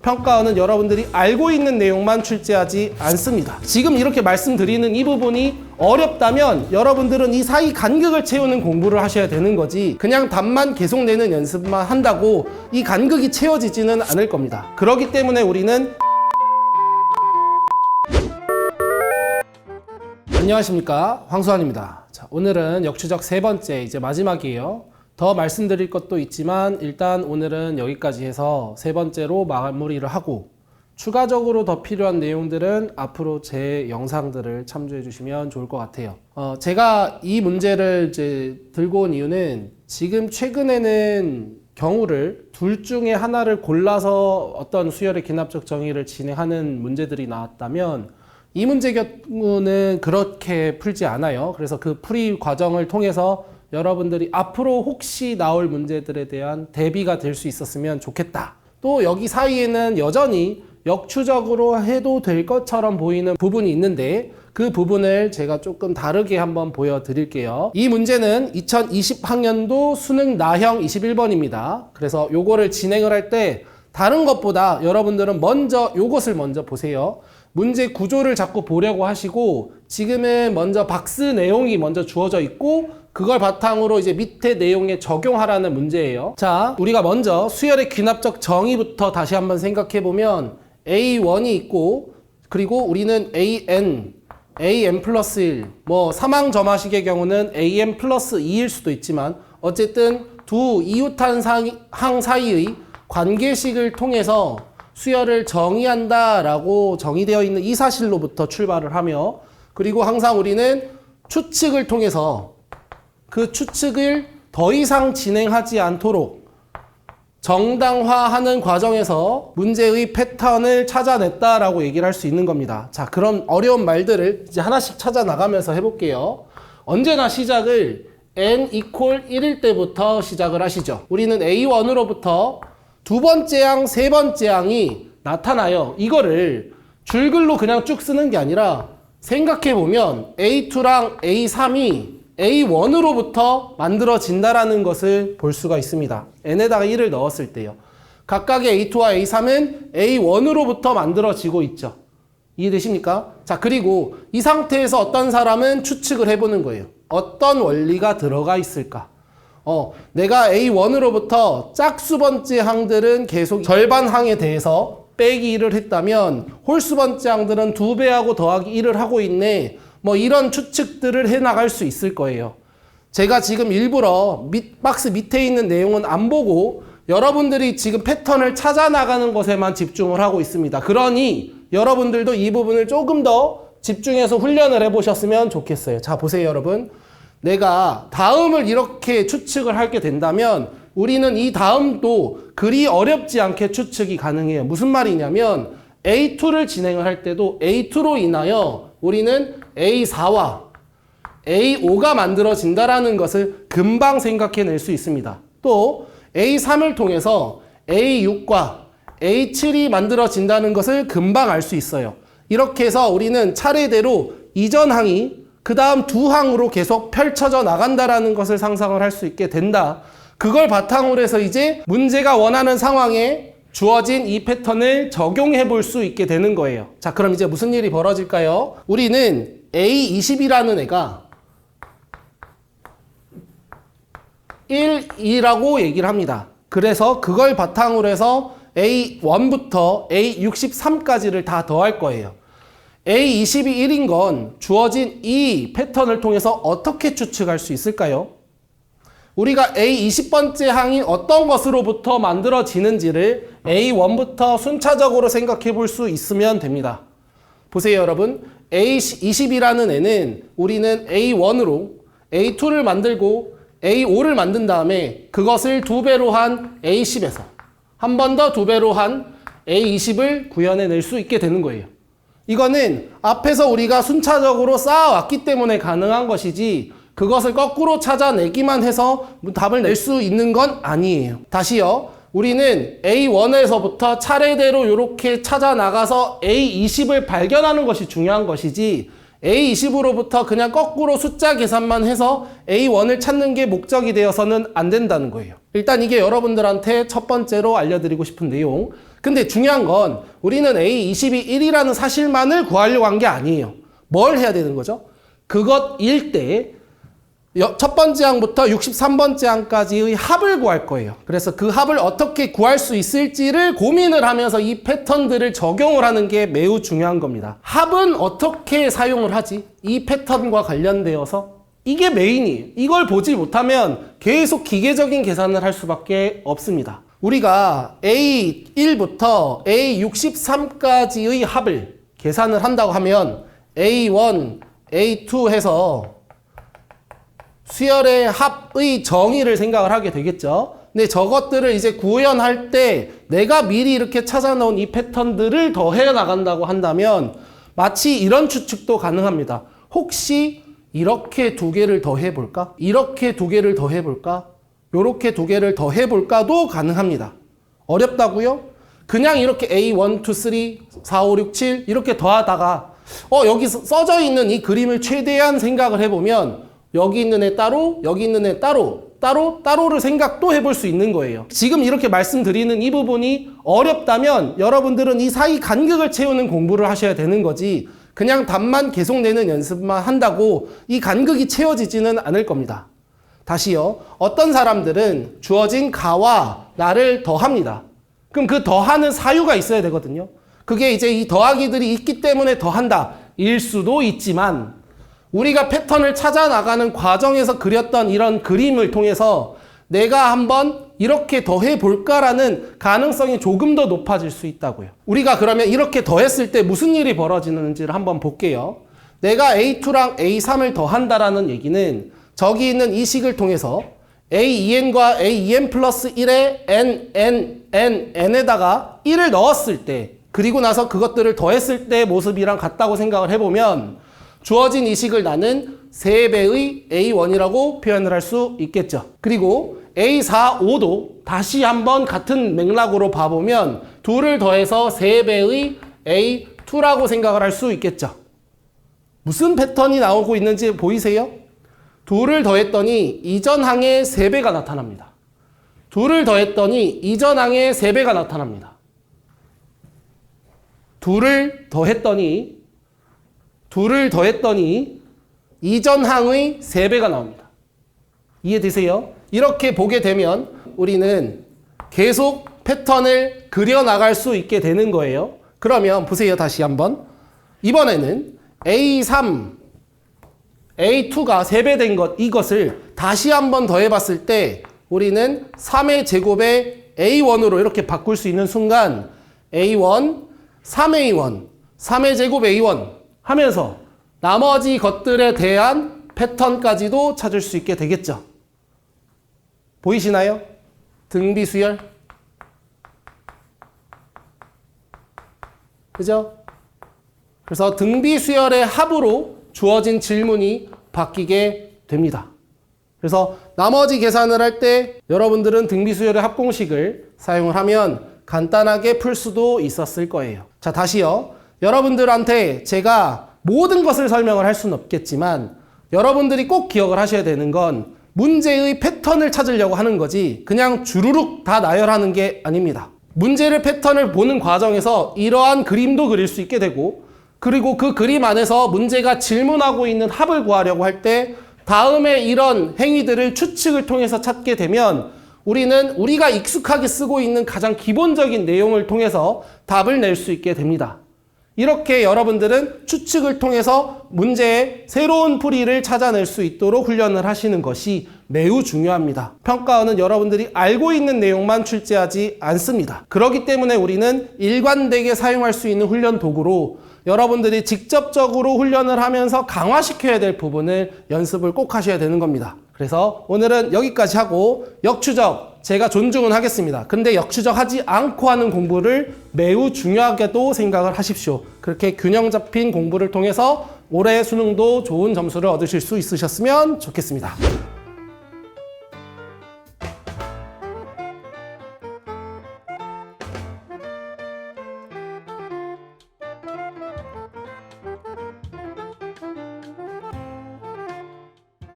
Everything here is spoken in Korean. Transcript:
평가원은 여러분들이 알고 있는 내용만 출제하지 않습니다. 지금 이렇게 말씀드리는 이 부분이 어렵다면 여러분들은 이 사이 간극을 채우는 공부를 하셔야 되는 거지, 그냥 답만 계속 내는 연습만 한다고 이 간극이 채워지지는 않을 겁니다. 그렇기 때문에 우리는 안녕하십니까, 황수환입니다. 자, 오늘은 역추적 세 번째, 이제 마지막이에요. 더 말씀드릴 것도 있지만 일단 오늘은 여기까지 해서 세 번째로 마무리를 하고, 추가적으로 더 필요한 내용들은 앞으로 제 영상들을 참조해 주시면 좋을 것 같아요. 제가 이 문제를 이제 들고 온 이유는 지금 최근에는 경우를 둘 중에 하나를 골라서 어떤 수열의 기납적 정의를 진행하는 문제들이 나왔다면 이 문제 경우는 그렇게 풀지 않아요. 그래서 그 풀이 과정을 통해서 여러분들이 앞으로 혹시 나올 문제들에 대한 대비가 될 수 있었으면 좋겠다. 또 여기 사이에는 여전히 역추적으로 해도 될 것처럼 보이는 부분이 있는데 그 부분을 제가 조금 다르게 한번 보여드릴게요. 이 문제는 2020학년도 수능 나형 21번입니다. 그래서 요거를 진행을 할 때 다른 것보다 여러분들은 먼저 요것을 먼저 보세요. 문제 구조를 자꾸 보려고 하시고, 지금은 먼저 박스 내용이 먼저 주어져 있고 그걸 바탕으로 이제 밑에 내용에 적용하라는 문제예요. 자, 우리가 먼저 수열의 귀납적 정의부터 다시 한번 생각해 보면 A1이 있고, 그리고 우리는 AN 플러스 1, 뭐 사망점화식의 경우는 AN 플러스 2일 수도 있지만 어쨌든 두 이웃한 항 사이의 관계식을 통해서 수열을 정의한다라고 정의되어 있는 이 사실로부터 출발을 하며, 그리고 항상 우리는 추측을 통해서 그 추측을 더 이상 진행하지 않도록 정당화하는 과정에서 문제의 패턴을 찾아냈다라고 얘기를 할 수 있는 겁니다. 자, 그런 어려운 말들을 이제 하나씩 찾아 나가면서 해볼게요. 언제나 시작을 n equal 1일 때부터 시작을 하시죠. 우리는 A1으로부터 두 번째 항, 세 번째 항이 나타나요. 이거를 줄글로 그냥 쭉 쓰는 게 아니라 생각해보면 A2랑 A3이 A1으로부터 만들어진다라는 것을 볼 수가 있습니다. n에다가 1을 넣었을 때요. 각각의 A2와 A3은 A1으로부터 만들어지고 있죠. 이해되십니까? 자, 그리고 이 상태에서 어떤 사람은 추측을 해보는 거예요. 어떤 원리가 들어가 있을까? 내가 A1으로부터 짝수 번째 항들은 계속 절반 항에 대해서 빼기 1을 했다면 홀수 번째 항들은 2배하고 더하기 1을 하고 있네. 뭐 이런 추측들을 해나갈 수 있을 거예요. 제가 지금 일부러 박스 밑에 있는 내용은 안 보고 여러분들이 지금 패턴을 찾아 나가는 것에만 집중을 하고 있습니다. 그러니 여러분들도 이 부분을 조금 더 집중해서 훈련을 해보셨으면 좋겠어요. 자, 보세요, 여러분. 내가 다음을 이렇게 추측을 하게 된다면 우리는 이 다음도 그리 어렵지 않게 추측이 가능해요. 무슨 말이냐면 A2를 진행을 할 때도 A2로 인하여 우리는 A4와 A5가 만들어진다라는 것을 금방 생각해낼 수 있습니다. 또 A3을 통해서 A6과 A7이 만들어진다는 것을 금방 알 수 있어요. 이렇게 해서 우리는 차례대로 이전 항이 그 다음 두 항으로 계속 펼쳐져 나간다라는 것을 상상을 할 수 있게 된다. 그걸 바탕으로 해서 이제 문제가 원하는 상황에 주어진 이 패턴을 적용해 볼 수 있게 되는 거예요. 자, 그럼 이제 무슨 일이 벌어질까요? 우리는 A20이라는 애가 1, 2라고 얘기를 합니다. 그래서 그걸 바탕으로 해서 A1부터 A63까지를 다 더할 거예요. A20이 1인 건 주어진 이 패턴을 통해서 어떻게 추측할 수 있을까요? 우리가 A20번째 항이 어떤 것으로부터 만들어지는지를 A1부터 순차적으로 생각해 볼 수 있으면 됩니다. 보세요, 여러분. A20이라는 애는 우리는 A1으로 A2를 만들고 A5를 만든 다음에 그것을 2배로 한 A10에서 한 번 더 2배로 한 A20을 구현해낼 수 있게 되는 거예요. 이거는 앞에서 우리가 순차적으로 쌓아왔기 때문에 가능한 것이지 그것을 거꾸로 찾아내기만 해서 답을 낼 수 있는 건 아니에요. 다시요. 우리는 A1에서부터 차례대로 이렇게 찾아나가서 A20을 발견하는 것이 중요한 것이지 A20으로부터 그냥 거꾸로 숫자 계산만 해서 A1을 찾는 게 목적이 되어서는 안 된다는 거예요. 일단 이게 여러분들한테 첫 번째로 알려드리고 싶은 내용. 근데 중요한 건 우리는 A22 1이라는 사실만을 구하려고 한 게 아니에요. 뭘 해야 되는 거죠? 그것일 때 첫 번째 항부터 63번째 항까지의 합을 구할 거예요. 그래서 그 합을 어떻게 구할 수 있을지를 고민을 하면서 이 패턴들을 적용을 하는 게 매우 중요한 겁니다. 합은 어떻게 사용을 하지? 이 패턴과 관련되어서 이게 메인이에요. 이걸 보지 못하면 계속 기계적인 계산을 할 수밖에 없습니다. 우리가 A1부터 A63까지의 합을 계산을 한다고 하면 A1, A2 해서 수열의 합의 정의를 생각을 하게 되겠죠. 근데 저것들을 이제 구현할 때 내가 미리 이렇게 찾아 놓은 이 패턴들을 더해 나간다고 한다면 마치 이런 추측도 가능합니다. 혹시 이렇게 두 개를 더해 볼까? 이렇게 두 개를 더해 볼까? 요렇게 두 개를 더해 볼까도 가능합니다. 어렵다고요? 그냥 이렇게 A1, 2, 3, 4, 5, 6, 7 이렇게 더하다가 여기 써져 있는 이 그림을 최대한 생각을 해보면 여기 있는 애 따로, 여기 있는 애 따로를 생각도 해볼 수 있는 거예요. 지금 이렇게 말씀드리는 이 부분이 어렵다면 여러분들은 이 사이 간극을 채우는 공부를 하셔야 되는 거지 그냥 답만 계속 내는 연습만 한다고 이 간극이 채워지지는 않을 겁니다. 다시요. 어떤 사람들은 주어진 가와 나를 더합니다. 그럼 그 더하는 사유가 있어야 되거든요. 그게 이제 이 더하기들이 있기 때문에 더한다. 일 수도 있지만 우리가 패턴을 찾아 나가는 과정에서 그렸던 이런 그림을 통해서 내가 한번 이렇게 더해 볼까라는 가능성이 조금 더 높아질 수 있다고요. 우리가 그러면 이렇게 더했을 때 무슨 일이 벌어지는지를 한번 볼게요. 내가 A2랑 A3을 더한다라는 얘기는 저기 있는 이 식을 통해서 A2n과 A2n 플러스 1에 n에다가 1을 넣었을 때 그리고 나서 그것들을 더했을 때 모습이랑 같다고 생각을 해보면 주어진 이 식을 나는 3배의 A1이라고 표현을 할 수 있겠죠. 그리고 A4, 5도 다시 한번 같은 맥락으로 봐보면 2를 더해서 3배의 A2라고 생각을 할 수 있겠죠. 무슨 패턴이 나오고 있는지 보이세요? 2를 더했더니 이전 항에 3배가 나타납니다. 2를 더했더니 이전 항에 3배가 나타납니다. 2를 더했더니 이전 항의 3배가 나옵니다. 이해되세요? 이렇게 보게 되면 우리는 계속 패턴을 그려나갈 수 있게 되는 거예요. 그러면 보세요. 다시 한번. 이번에는 A3, A2가 3배 된 이것을 다시 한번 더해봤을 때 우리는 3의 제곱에 A1으로 이렇게 바꿀 수 있는 순간 A1, 3A1, 3의 제곱 A1 하면서 나머지 것들에 대한 패턴까지도 찾을 수 있게 되겠죠. 보이시나요? 등비수열. 그죠? 그래서 등비수열의 합으로 주어진 질문이 바뀌게 됩니다. 그래서 나머지 계산을 할 때 여러분들은 등비수열의 합공식을 사용을 하면 간단하게 풀 수도 있었을 거예요. 자, 다시요. 여러분들한테 제가 모든 것을 설명을 할 수는 없겠지만 여러분들이 꼭 기억을 하셔야 되는 건 문제의 패턴을 찾으려고 하는 거지 그냥 주르륵 다 나열하는 게 아닙니다. 문제를 패턴을 보는 과정에서 이러한 그림도 그릴 수 있게 되고 그리고 그 그림 안에서 문제가 질문하고 있는 합을 구하려고 할 때 다음에 이런 행위들을 추측을 통해서 찾게 되면 우리는 우리가 익숙하게 쓰고 있는 가장 기본적인 내용을 통해서 답을 낼 수 있게 됩니다. 이렇게 여러분들은 추측을 통해서 문제의 새로운 풀이를 찾아낼 수 있도록 훈련을 하시는 것이 매우 중요합니다. 평가원은 여러분들이 알고 있는 내용만 출제하지 않습니다. 그렇기 때문에 우리는 일관되게 사용할 수 있는 훈련 도구로 여러분들이 직접적으로 훈련을 하면서 강화시켜야 될 부분을 연습을 꼭 하셔야 되는 겁니다. 그래서 오늘은 여기까지 하고 역추적 제가 존중은 하겠습니다. 근데 역추적하지 않고 하는 공부를 매우 중요하게도 생각을 하십시오. 그렇게 균형 잡힌 공부를 통해서 올해 수능도 좋은 점수를 얻으실 수 있으셨으면 좋겠습니다.